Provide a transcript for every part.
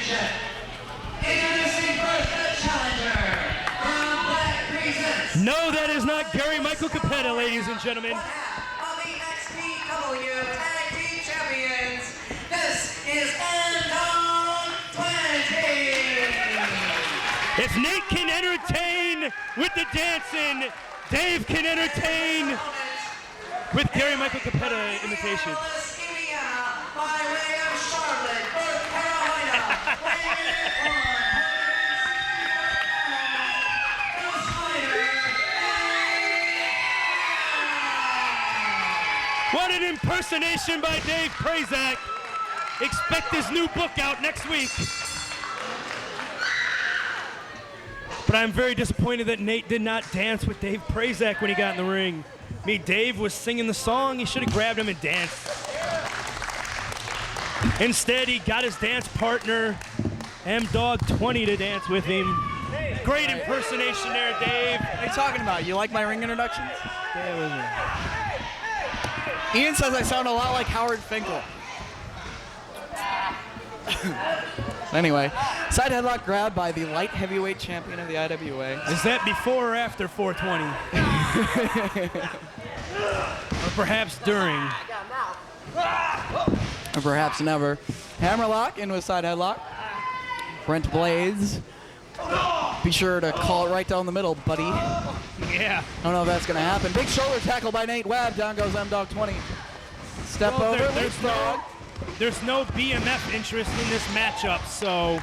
Championship. Introducing first the challenger from Black Presents. No, that is not Gary Michael Capetta, ladies and gentlemen. Of the XPW Tag Team Champions, this is MDogg20. If Nate can entertain with the dancing, Dave can entertain with Gary Michael Capetta imitation. By way of Charlotte, North Carolina. What an impersonation by Dave Prazak. Expect his new book out next week. But I'm very disappointed that Nate did not dance with Dave Prazak when he got in the ring. I mean, Dave was singing the song. He should have grabbed him and danced. Instead, he got his dance partner, MDogg20, to dance with him. Great impersonation there, Dave. What are you talking about? You like my ring introductions? Ian says I sound a lot like Howard Finkel. Anyway, side headlock grab by the light heavyweight champion of the IWA. Is that before or after 420? Or perhaps during? Or perhaps never. Hammerlock in with side headlock. Brent Blades. Be sure to call it right down the middle, buddy. Yeah. I don't know if that's going to happen. Big shoulder tackle by Nate Webb. Down goes MDogg20. Step Well, over. there's no BMF interest in this matchup, so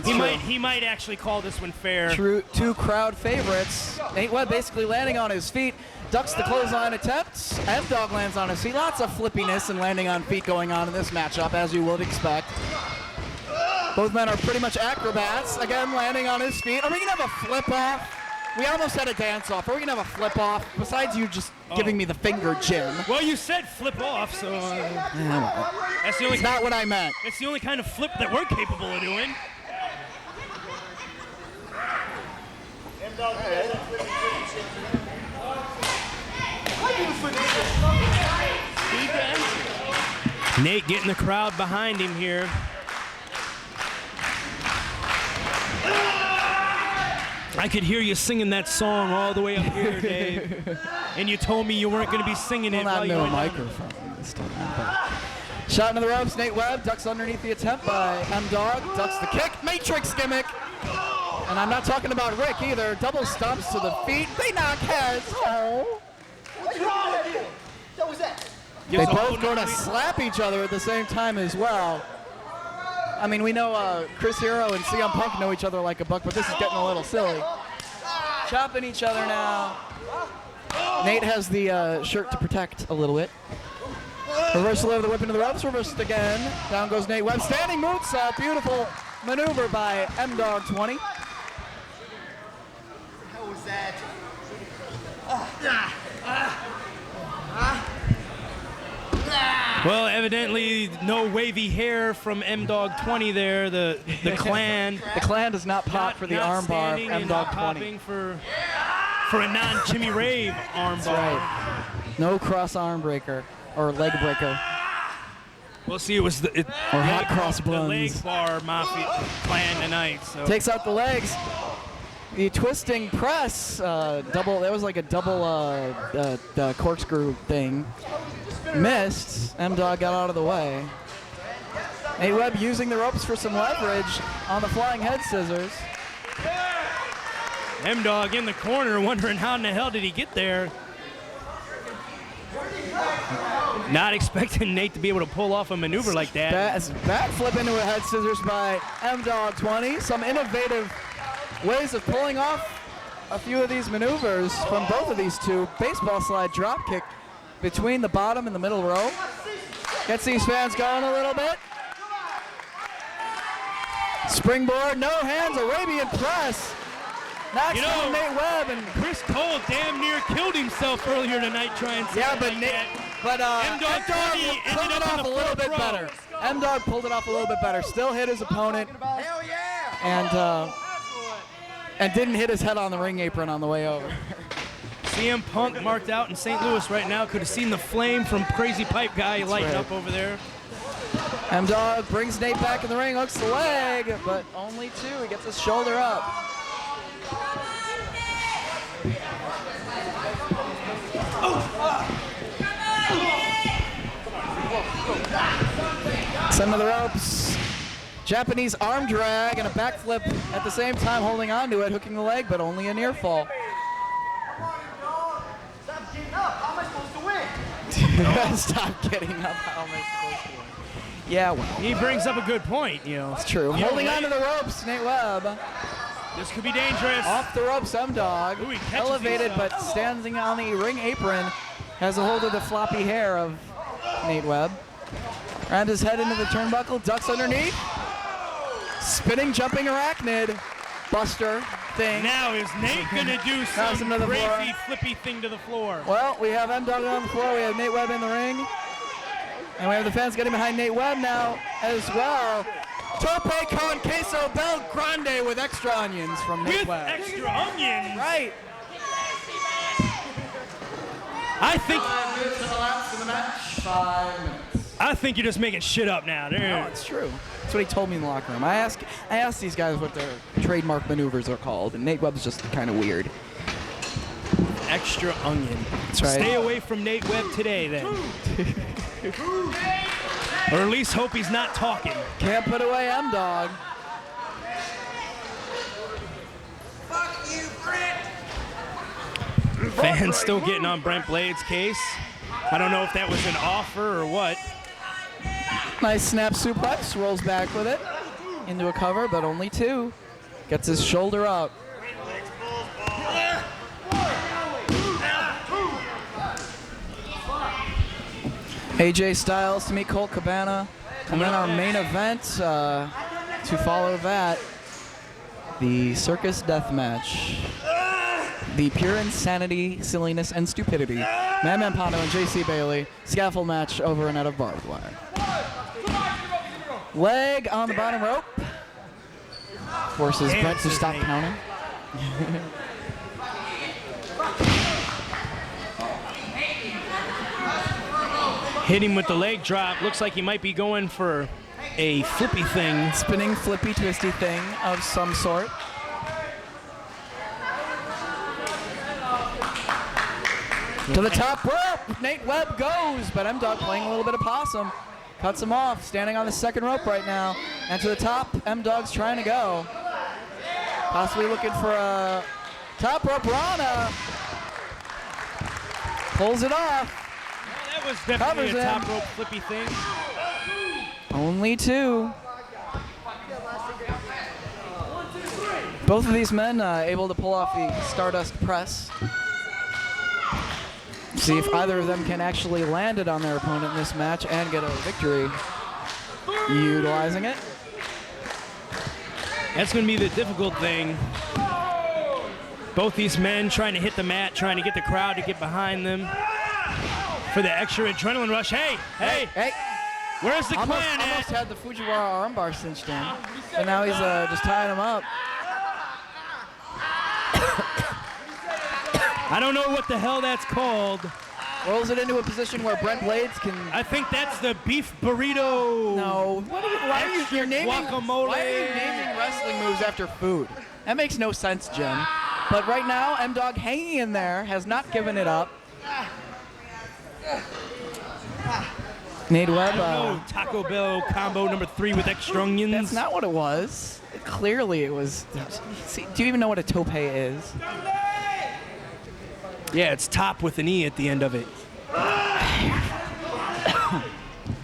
he might actually call this one fair. Two crowd favorites. Nate Webb basically landing on his feet. Ducks the clothesline attempts. MDogg lands on his feet. Lots of flippiness and landing on feet going on in this matchup, as you would expect. Both men are pretty much acrobats. Again, landing on his feet. Are we going to have a flip-off? We almost had a dance-off. Are we going to have a flip-off? Besides you just giving me the finger, Jim. Well, you said flip off, so that's the only. It's not what I meant. It's the only kind of flip that we're capable of doing. Nate getting the crowd behind him here. I could hear you singing that song all the way up here, Dave. And you told me you weren't going to be singing it while you were microphone this time. Shot into the ropes. Nate Webb ducks underneath the attempt by MDogg. Ducks the kick. Matrix gimmick. And I'm not talking about Rick either. Double stomps to the feet. They knock heads. Oh. What's wrong with you? What was that? They both go to slap each other at the same time as well. I mean, we know Chris Hero and CM Punk know each other like a buck, but this is getting a little silly. Chopping each other now. Nate has the shirt to protect a little bit. Reversal over the whip into the ropes. Reversed again. Down goes Nate Webb. Standing moonsault. Beautiful maneuver by MDogg20. How was that? Well, evidently no wavy hair from MDogg20 there. The clan. The clan does not pop for the armbar of MDogg20. For a non-Jimmy Rave armbar. That's right. No cross arm breaker or leg breaker. We'll see. It was the hot cross buns. The leg bar mafia clan tonight. So. Takes out the legs. The twisting press, double. That was like a double corkscrew thing. Missed. MDogg got out of the way. Nate Webb using the ropes for some leverage on the flying head scissors. MDogg in the corner, wondering how in the hell did he get there. Not expecting Nate to be able to pull off a maneuver like that. Back flip into a head scissors by MDogg20. Some innovative ways of pulling off a few of these maneuvers from both of these two. Baseball slide drop kick between the bottom and the middle row. Gets these fans going a little bit. Springboard, no hands, Arabian press. Knocks down Nate Webb, and Chris Cole damn near killed himself earlier tonight trying to. Yeah, but MDogg pulled it off a little bit better. MDogg pulled it off a little bit better. Still hit his opponent. Hell yeah! And didn't hit his head on the ring apron on the way over. CM Punk marked out in St. Louis right now. Could have seen the flame from Crazy Pipe Guy lighting up over there. MDogg brings Nate back in the ring, hooks the leg, but only 2. He gets his shoulder up. Send to the ropes. Japanese arm drag and a backflip at the same time, holding on to it, hooking the leg, but only a near fall. Stop getting up. How am I supposed to win? Stop getting up. How am I supposed to win? Yeah, well, He brings up a good point, you know. it's true. You know, Holding on to the ropes, Nate Webb. This could be dangerous. Off the ropes, MDogg. Ooh, he catches Elevated, himself. but standing on the ring apron, has a hold of the floppy hair of Nate Webb. Rams his head into the turnbuckle, ducks underneath. Spinning, jumping arachnid. Buster thing. Now is Nate gonna do Knocks some him to the floor. crazy flippy thing to the floor? Well, we have MDogg on the floor, we have Nate Webb in the ring. And we have the fans getting behind Nate Webb now as well. Tope con queso bel grande with extra onions from Nate With Webb. extra onions. Right. I think 5 minutes to the last of the match. 5 minutes. I think you're just making shit up now. No, There. it's true. That's what he told me in the locker room. I asked these guys what their trademark maneuvers are called, and Nate Webb's just kind of weird. Extra onion. That's right. Stay away from Nate Webb today, then. Or at least hope he's not talking. Can't put away MDogg. Fuck you, Brent. Fans still getting on Brent Blade's case. I don't know if that was an offer or what. Nice snap suplex, rolls back with it. Into a cover, but only 2. Gets his shoulder up. AJ Styles to meet Colt Cabana. And then our main event, to follow that, the Circus Death Match. The pure insanity, silliness, and stupidity. Madman Pondo and JC Bailey. Scaffold match over and out of barbed wire. Leg on the bottom rope. Forces Brent to stop counting. Hit him with the leg drop. Looks like he might be going for a flippy thing. Spinning, flippy, twisty thing of some sort. To the top rope, Nate Webb goes, but MDogg playing a little bit of possum. Cuts him off, standing on the second rope right now. And to the top, MDogg's trying to go. Possibly looking for a top rope Rana. Pulls it off. That was definitely Covers a top him. rope flippy thing. Only 2. Both of these men able to pull off the Stardust Press. See if either of them can actually land it on their opponent in this match and get a victory utilizing it. That's going to be the difficult thing. Both these men trying to hit the mat, trying to get the crowd to get behind them for the extra adrenaline rush. Hey, hey, Hey, where's the almost clan at? had the Fujiwara armbar cinched in, but now he's just tying him up. I don't know what the hell that's called. Rolls it into a position where Brent Blades can. I think that's the beef burrito. No. Why are you Extra you're naming? guacamole. Why are you naming wrestling moves after food? That makes no sense, Jim. But right now, MDogg hanging in there has not given it up. Nate Webb. Oh, Taco Bell combo number 3 with extra onions. That's not what it was. Clearly, it was. See, do you even know what a tope is? Yeah, it's top with an E at the end of it.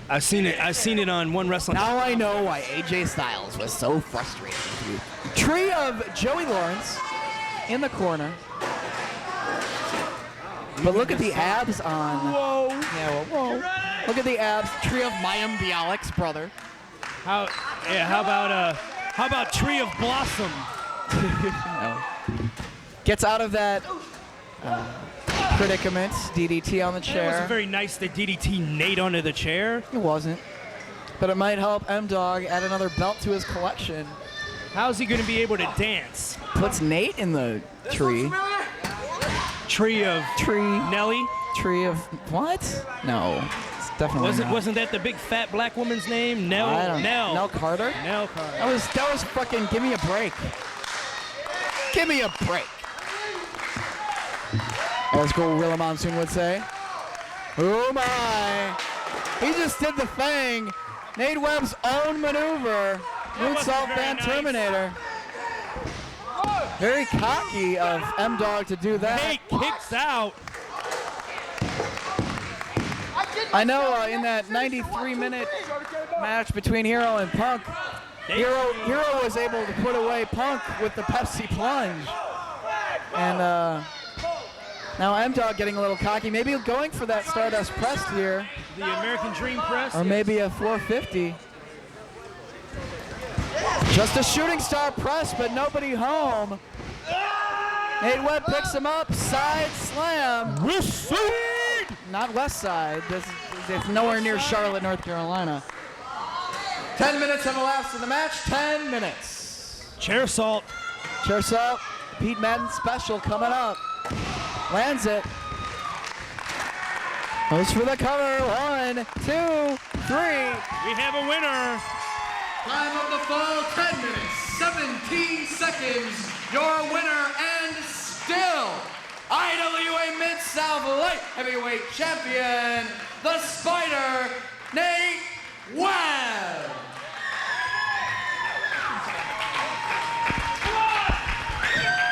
I've seen it on One Wrestling. Now I know why AJ Styles was so frustrated. Tree of Joey Lawrence in the corner. But look at the abs on. Whoa. Yeah, well, whoa. Look at the abs. Tree of Mayim Bialik's brother. How about Tree of Blossom? No. Gets out of that predicament. DDT on the It chair. wasn't very nice to DDT Nate onto the chair. It wasn't. But it might help MDogg add another belt to his collection. How's he going to be able to dance? Puts Nate in the tree. Tree of Tree. Nelly? Tree of what? No. definitely not. Wasn't that the big fat black woman's name? Nell Carter? Nell Carter. That was fucking give me a break. Give me a break. As Gorilla Monsoon would say. Oh my. He just did the thing. Nate Webb's own maneuver. Moonsault Van nice. Terminator. Very cocky of MDogg to do that. Nate kicks out. I know in that 93-minute match between Hero and Punk, Hero was able to put away Punk with the Pepsi plunge. And now MDogg getting a little cocky, maybe going for that Stardust press here. The American Dream press. Or maybe a 450. Just a shooting star press, but nobody home. Nate Webb picks him up, side slam. Not west side. It's nowhere near Charlotte, North Carolina. 10 minutes have elapsed in the match. 10 minutes. Chair salt. Chair salt. Pete Madden special coming up. Lands it. Goes for the cover. 1, 2, 3. We have a winner. Time of the fall, 10 minutes, 17 seconds. Your winner and still IWA Mid-South Light Heavyweight Champion, the Spyder, Nate Webb.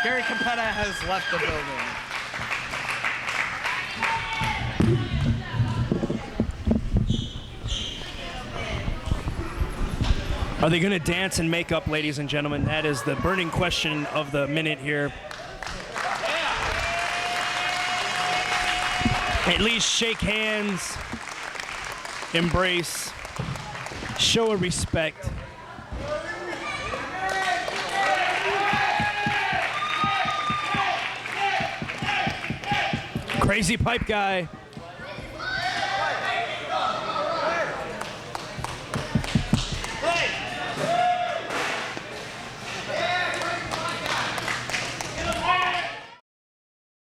Gary Campetta has left the building. Are they going to dance and make up, ladies and gentlemen? That is the burning question of the minute here. At least shake hands, embrace, show a respect. Crazy pipe guy.